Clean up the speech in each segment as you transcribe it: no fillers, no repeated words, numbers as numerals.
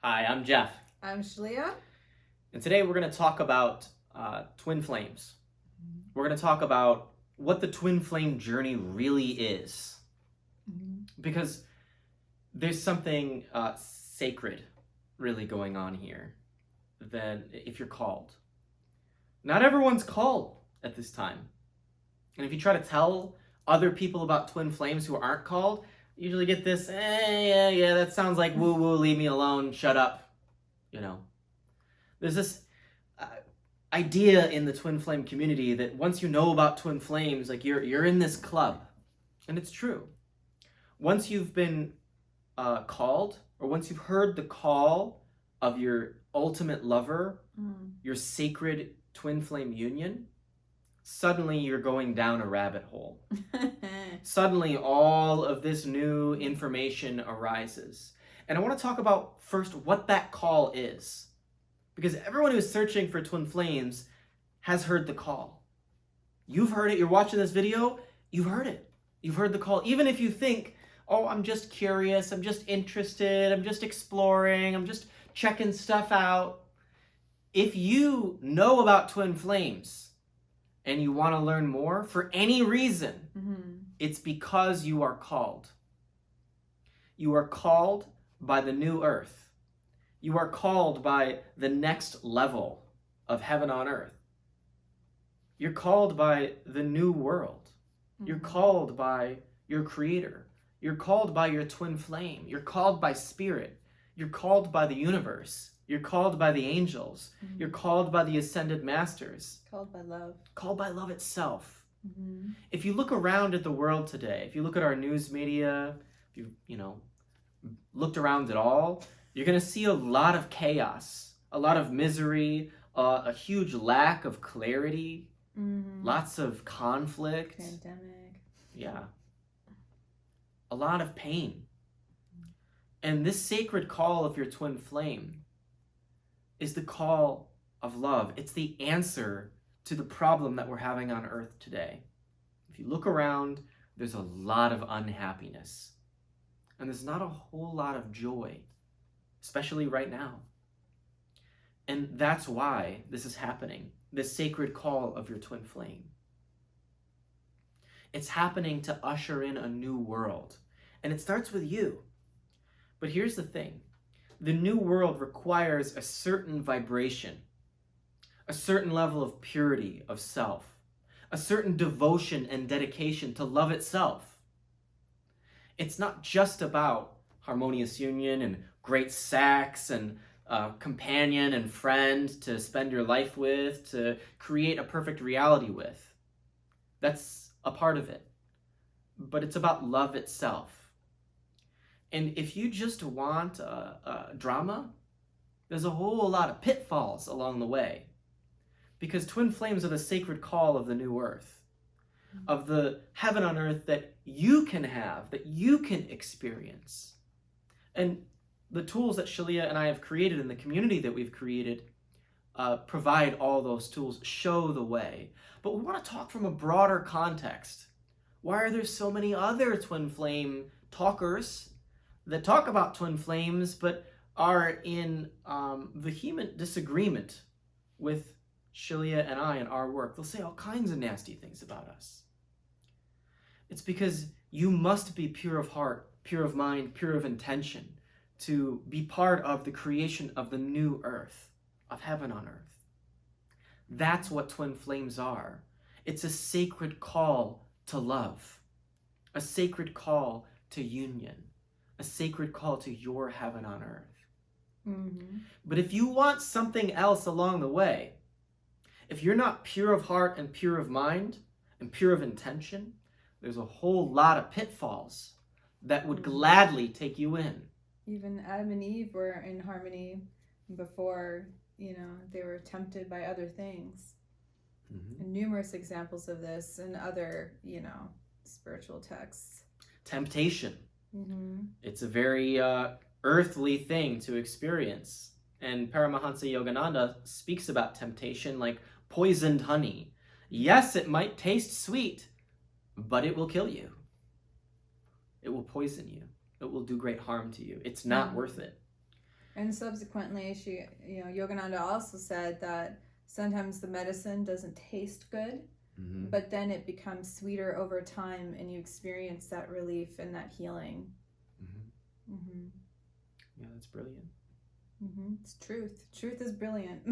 Hi, I'm Jeff, I'm Shaleia. and today we're going to talk about twin flames. We're going to talk about what the twin flame journey really is, because there's something sacred really going on here. Then, if you're called, not everyone's called at this time, and if you try to tell other people about twin flames who aren't called, you usually get this, yeah, that sounds like woo woo, leave me alone, shut up. There's this uh, idea in the twin flame community that once you know about twin flames, like you're in this club, and it's true. Once you've been called, or once you've heard the call of your ultimate lover, your sacred twin flame union, suddenly you're going down a rabbit hole. Suddenly all of this new information arises. And I want to talk about first what that call is. Because everyone who's searching for twin flames has heard the call. You've heard it. You're watching this video. You've heard it. You've heard the call. Even if you think, oh, I'm just curious. I'm just interested. I'm just exploring. I'm just checking stuff out. If you know about twin flames and you want to learn more for any reason, it's because you are called. You are called by the new earth. You are called by the next level of heaven on earth. You're called by the new world. You're called by your creator. You're called by your twin flame. You're called by spirit. You're called by the universe. You're called by the angels. You're called by the ascended masters. Called by love. Called by love itself. If you look around at the world today, if you look at our news media, if you looked around at all, you're going to see a lot of chaos, a lot of misery, a huge lack of clarity, lots of conflict. Pandemic. Yeah. A lot of pain. And this sacred call of your twin flame is the call of love. It's the answer to the problem that we're having on earth today. If you look around, there's a lot of unhappiness. And there's not a whole lot of joy, especially right now. And that's why this is happening, this sacred call of your twin flame. It's happening to usher in a new world, and it starts with you. But here's the thing. The new world requires a certain vibration, a certain level of purity of self, a certain devotion and dedication to love itself. It's not just about harmonious union and great sex and companion and friend to spend your life with, to create a perfect reality with. That's a part of it. But it's about love itself. And if you just want drama, there's a whole lot of pitfalls along the way. Because twin flames are the sacred call of the new earth, of the heaven on earth that you can have, that you can experience. And the tools that Shaleia and I have created and the community that we've created provide all those tools, show the way. But we want to talk from a broader context. Why are there so many other twin flame talkers that talk about twin flames but are in vehement disagreement with Shaleia and I and our work? They'll say all kinds of nasty things about us. It's because you must be pure of heart, pure of mind, pure of intention to be part of the creation of the new earth, of heaven on earth. That's what twin flames are. It's a sacred call to love, a sacred call to union, a sacred call to your heaven on earth. But if you want something else along the way, if you're not pure of heart and pure of mind and pure of intention, there's a whole lot of pitfalls that would gladly take you in. Even Adam and Eve were in harmony before, they were tempted by other things. And numerous examples of this in other, spiritual texts. Temptation. It's a very earthly thing to experience. And Paramahansa Yogananda speaks about temptation like poisoned honey. Yes, it might taste sweet, but it will kill you. It will poison you. It will do great harm to you. It's not worth it. And subsequently, Yogananda also said that sometimes the medicine doesn't taste good, but then it becomes sweeter over time, and you experience that relief and that healing. Yeah, that's brilliant. It's truth. Truth is brilliant.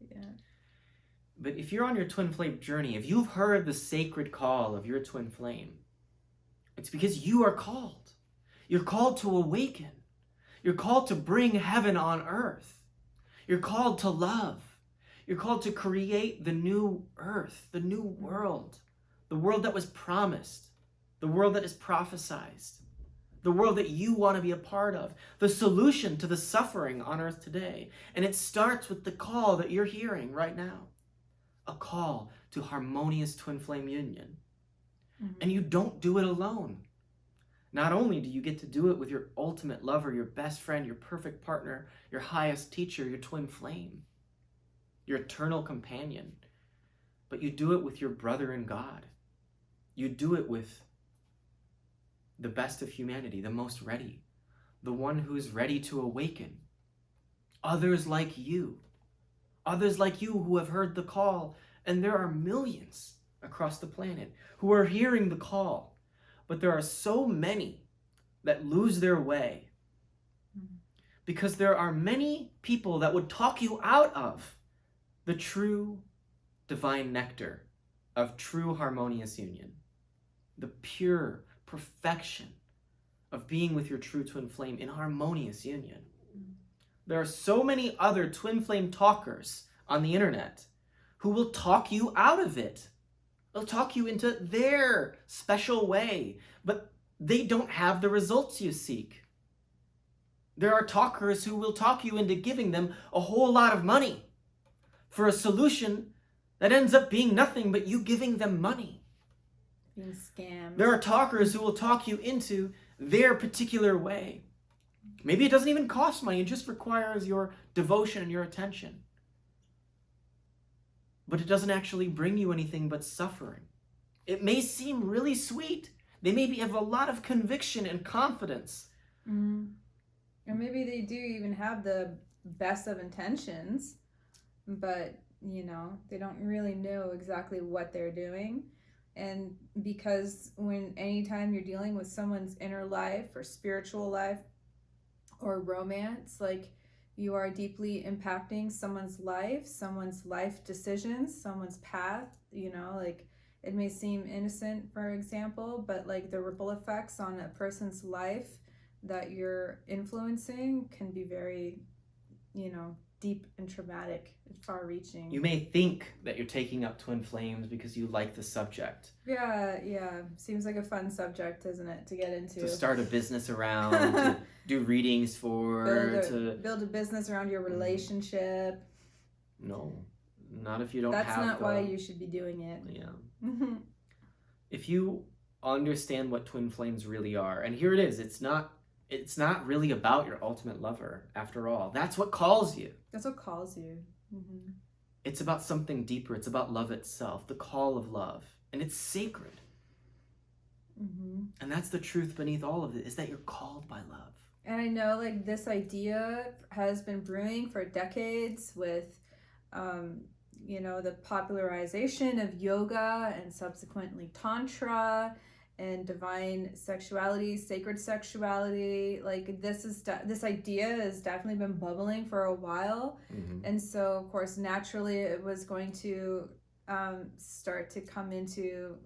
Yeah. But if you're on your twin flame journey, if you've heard the sacred call of your twin flame, it's because you are called. You're called to awaken. You're called to bring heaven on earth. You're called to love. You're called to create the new earth, the new world, the world that was promised, the world that is prophesized, the world that you want to be a part of, the solution to the suffering on earth today. And it starts with the call that you're hearing right now, a call to harmonious twin flame union. And you don't do it alone. Not only do you get to do it with your ultimate lover, your best friend, your perfect partner, your highest teacher, your twin flame, your eternal companion, but you do it with your brother in God. You do it with the best of humanity, the most ready, the one who's ready to awaken. Others like you who have heard the call, and there are millions across the planet who are hearing the call, but there are so many that lose their way because there are many people that would talk you out of the true divine nectar of true harmonious union, the pure perfection of being with your true twin flame in harmonious union. There are so many other twin flame talkers on the internet who will talk you out of it. They'll talk you into their special way, but they don't have the results you seek. There are talkers who will talk you into giving them a whole lot of money for a solution that ends up being nothing but you giving them money. Being scammed. There are talkers who will talk you into their particular way. Maybe it doesn't even cost money, it just requires your devotion and your attention. But it doesn't actually bring you anything but suffering. It may seem really sweet. They maybe have a lot of conviction and confidence. And maybe they do even have the best of intentions, but they don't really know exactly what they're doing. And because anytime you're dealing with someone's inner life or spiritual life or romance, like, you are deeply impacting someone's life decisions, someone's path, like, it may seem innocent, for example, but like the ripple effects on a person's life that you're influencing can be very, deep and traumatic and far-reaching. You may think that you're taking up twin flames because you like the subject. Yeah. Seems like a fun subject, isn't it, to get into? To start a business around, to do readings for, build a business around your relationship. No, not if you don't That's have not why you should be doing it. Yeah. If you understand what twin flames really are, and here it is, it's not really about your ultimate lover, after all. That's what calls you. That's what calls you. It's about something deeper. It's about love itself, the call of love. And it's sacred. And that's the truth beneath all of it, is that you're called by love. And I know, like, this idea has been brewing for decades with, the popularization of yoga and subsequently tantra and divine sexuality, sacred sexuality. Like, this idea has definitely been bubbling for a while. And so, of course, naturally it was going to start to come into,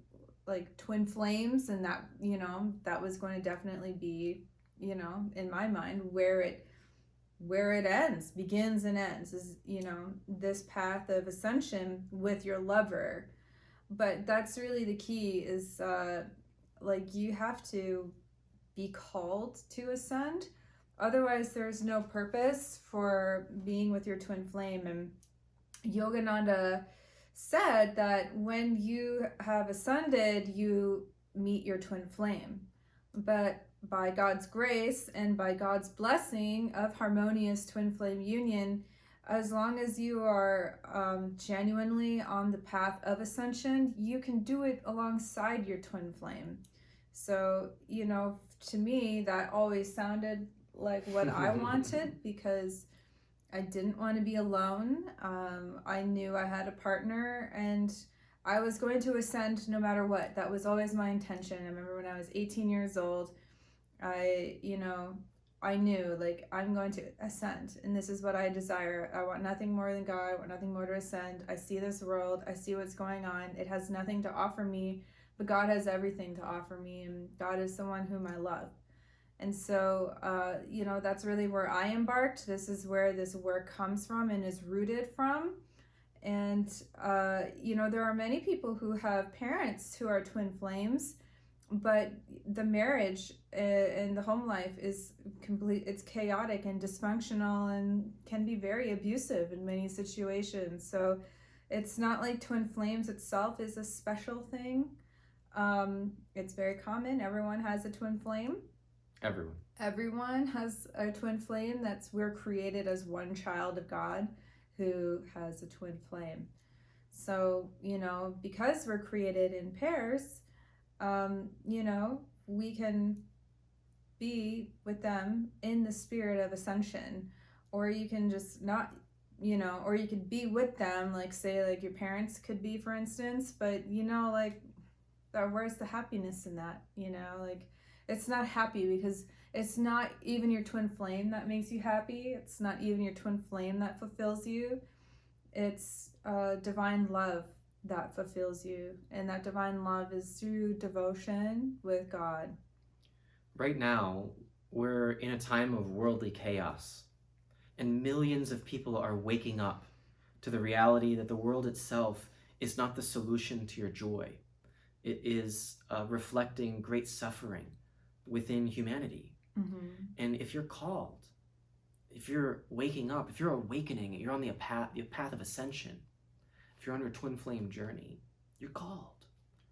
like, twin flames, and that, that was going to definitely be, in my mind, where it ends, begins and ends, is, this path of ascension with your lover. But that's really the key, is like, you have to be called to ascend. Otherwise, there's no purpose for being with your twin flame. And Yogananda said that when you have ascended, you meet your twin flame. But by God's grace and by God's blessing of harmonious twin flame union, as long as you are genuinely on the path of ascension, you can do it alongside your twin flame. So, to me, that always sounded like what I wanted, because I didn't want to be alone. I knew I had a partner, and I was going to ascend no matter what. That was always my intention. I remember when I was 18 years old, I knew, like, I'm going to ascend, and this is what I desire. I want nothing more than God. I want nothing more to ascend. I see this world. I see what's going on. It has nothing to offer me, but God has everything to offer me, and God is the one whom I love. And so, that's really where I embarked. This is where this work comes from and is rooted from. And, there are many people who have parents who are twin flames, but the marriage and the home life is complete. It's chaotic and dysfunctional and can be very abusive in many situations. So it's not like twin flames itself is a special thing. It's very common. Everyone has a twin flame. Everyone has a twin flame. We're created as one child of God who has a twin flame. So, because we're created in pairs, we can be with them in the spirit of ascension, or you can just not, or you could be with them, like, say, like your parents could be, for instance, but where's the happiness in that? Like, it's not happy, because it's not even your twin flame that makes you happy. It's not even your twin flame that fulfills you. It's divine love that fulfills you, and that divine love is through devotion with God. Right now, we're in a time of worldly chaos, and millions of people are waking up to the reality that the world itself is not the solution to your joy. It is reflecting great suffering within humanity. Mm-hmm. And if you're called, if you're waking up, if you're awakening, you're on the path of ascension, if you're on your twin flame journey, you're called.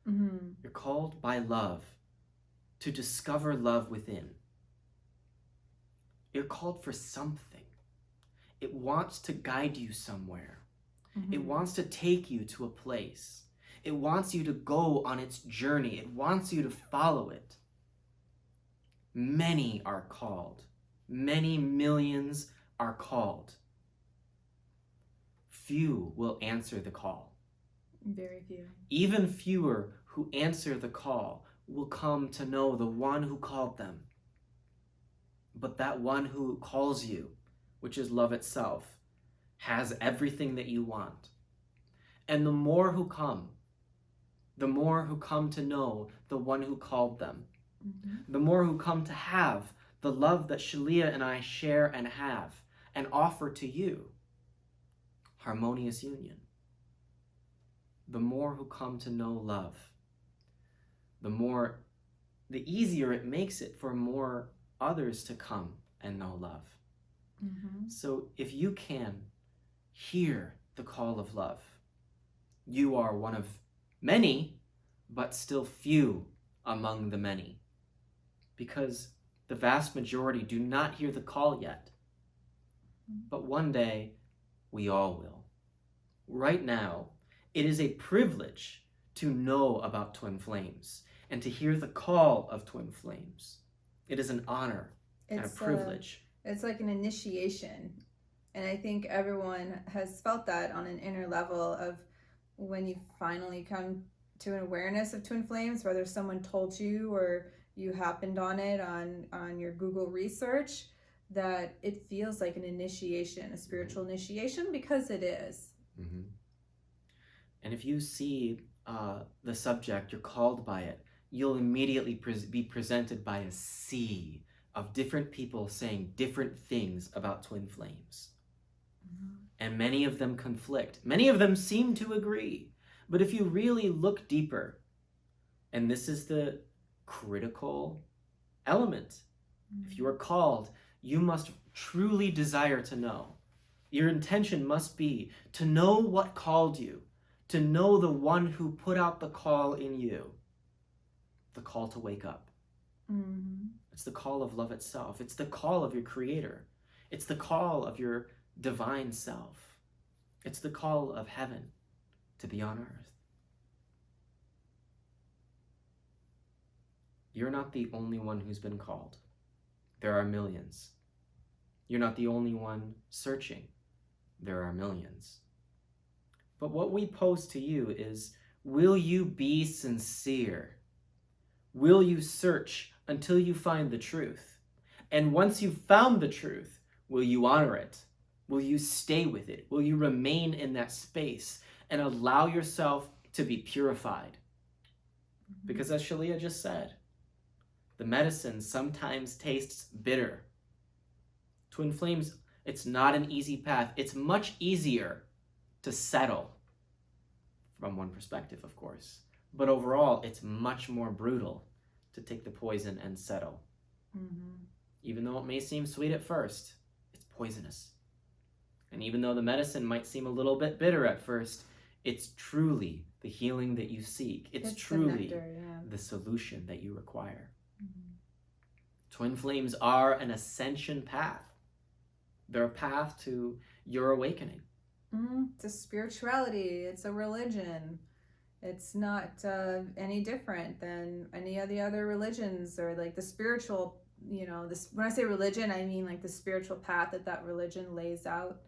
Mm-hmm. You're called by love to discover love within. You're called for something. It wants to guide you somewhere. Mm-hmm. It wants to take you to a place. It wants you to go on its journey. It wants you to follow it. Many are called. Many millions are called. Few will answer the call. Very few. Even fewer who answer the call will come to know the one who called them. But that one who calls you, which is love itself, has everything that you want. And the more who come to know the one who called them, mm-hmm. the more who come to have the love that Shaleia and I share and have and offer to you, harmonious union. The more who come to know love, the easier it makes it for more others to come and know love. Mm-hmm. So if you can hear the call of love, you are one of many, but still few among the many. Because the vast majority do not hear the call yet. But one day, we all will. Right now, it is a privilege to know about twin flames and to hear the call of twin flames. It is an honor and a privilege. It's like an initiation. And I think everyone has felt that on an inner level of when you finally come to an awareness of twin flames, whether someone told you or you happened on it on your Google research, that it feels like an initiation, a spiritual initiation, because it is. Mm-hmm. And if you see the subject, you're called by it, you'll immediately be presented by a sea of different people saying different things about twin flames. Mm-hmm. And many of them conflict. Many of them seem to agree. But if you really look deeper, and this is the critical element, mm-hmm. if you are called, you must truly desire to know. Your intention must be to know what called you, to know the one who put out the call in you, the call to wake up. Mm-hmm. It's the call of love itself. It's the call of your creator. It's the call of your divine self. It's the call of heaven to be on earth. You're not the only one who's been called. There are millions. You're not the only one searching. There are millions. But what we pose to you is, will you be sincere? Will you search until you find the truth? And once you've found the truth, will you honor it? Will you stay with it? Will you remain in that space and allow yourself to be purified? Because as Shaleia just said, the medicine sometimes tastes bitter. Twin flames, it's not an easy path. It's much easier to settle, from one perspective, of course. But overall, it's much more brutal to take the poison and settle. Even though it may seem sweet at first, it's poisonous. And even though the medicine might seem a little bit bitter at first, it's truly the healing that you seek. It's truly the nectar, the solution that you require. Twin flames are an ascension path. They're a path to your awakening. It's a spirituality. It's a religion. It's not any different than any of the other religions, or like the spiritual, this, when I say religion, I mean like the spiritual path that religion lays out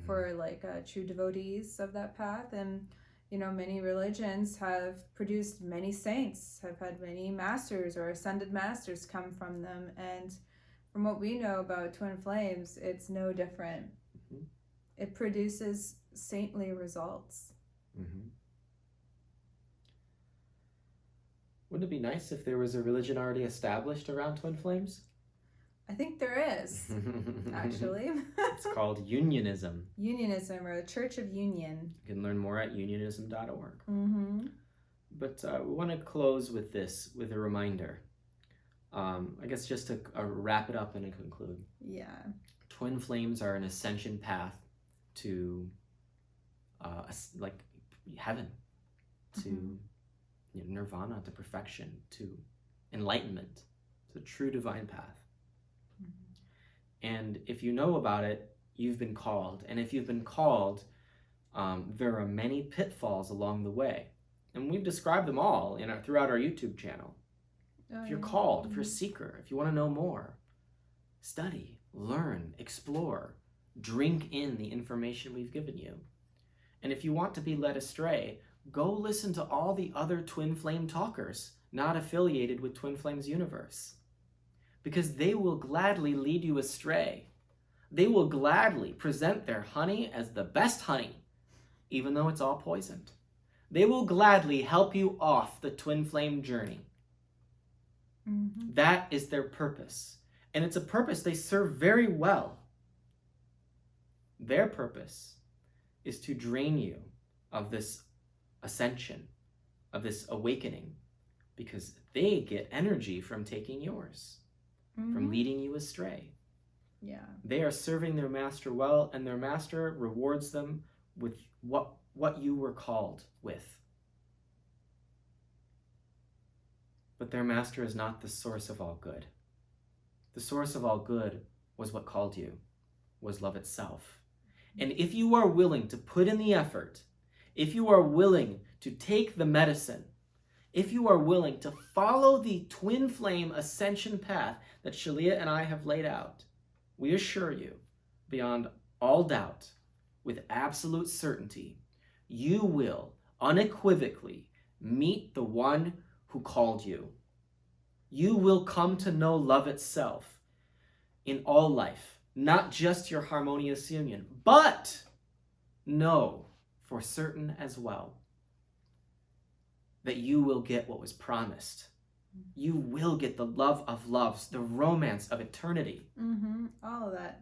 for like true devotees of that path. And many religions have produced many saints, have had many masters or ascended masters come from them. And from what we know about twin flames, it's no different. It produces saintly results. Wouldn't it be nice if there was a religion already established around twin flames? I think there is, actually. It's called Unionism. Unionism, or the Church of Union. You can learn more at unionism.org. But we want to close with this, with a reminder. I guess just to wrap it up and to conclude. Yeah. Twin flames are an ascension path to like heaven, to nirvana, to perfection, to enlightenment, to the true divine path. And if you know about it, you've been called. And if you've been called, there are many pitfalls along the way. And we've described them all throughout our YouTube channel. If you're called, if you're a seeker, if you want to know more, study, learn, explore, drink in the information we've given you. And if you want to be led astray, go listen to all the other twin flame talkers not affiliated with Twin Flames Universe. Because they will gladly lead you astray. They will gladly present their honey as the best honey, even though it's all poisoned. They will gladly help you off the twin flame journey. That is their purpose. And it's a purpose they serve very well. Their purpose is to drain you of this ascension, of this awakening, because they get energy from taking yours. From leading you astray. Yeah. They are serving their master well, and their master rewards them with what you were called with. But their master is not the source of all good. The source of all good was what called you, was love itself. And if you are willing to put in the effort, if you are willing to take the medicine, if you are willing to follow the twin flame ascension path that Shaleia and I have laid out, we assure you, beyond all doubt, with absolute certainty, you will unequivocally meet the one who called you. You will come to know love itself in all life, not just your harmonious union, but know for certain as well that you will get what was promised. You will get the love of loves, the romance of eternity. All of that,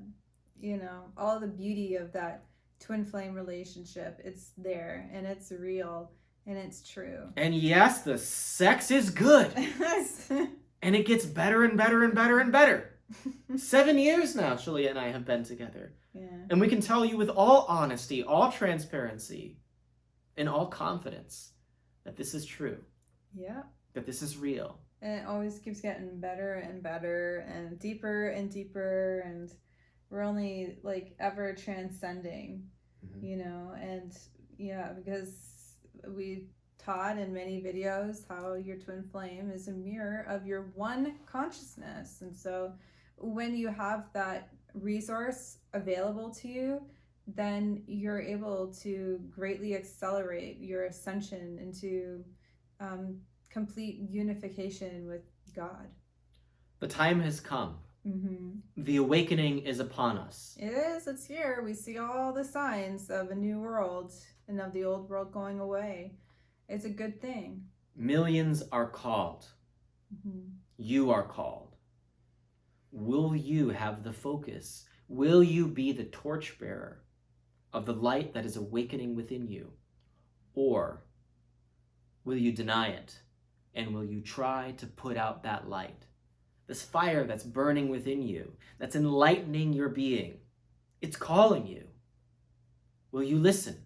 all the beauty of that twin flame relationship. It's there, and it's real, and it's true. And yes, the sex is good. And it gets better and better and better and better. 7 years now, Shaleia and I have been together. Yeah. And we can tell you with all honesty, all transparency, and all confidence that this is true. Yeah. That this is real. And it always keeps getting better and better and deeper, and we're only like ever transcending, and yeah, because we taught in many videos how your twin flame is a mirror of your one consciousness. And so when you have that resource available to you, then you're able to greatly accelerate your ascension into complete unification with God. The time has come. Mm-hmm. The awakening is upon us. It is. It's here. We see all the signs of a new world and of the old world going away. It's a good thing. Millions are called. Mm-hmm. You are called. Will you have the focus? Will you be the torchbearer of the light that is awakening within you? Or will you deny it? And will you try to put out that light? This fire that's burning within you, that's enlightening your being. It's calling you. Will you listen?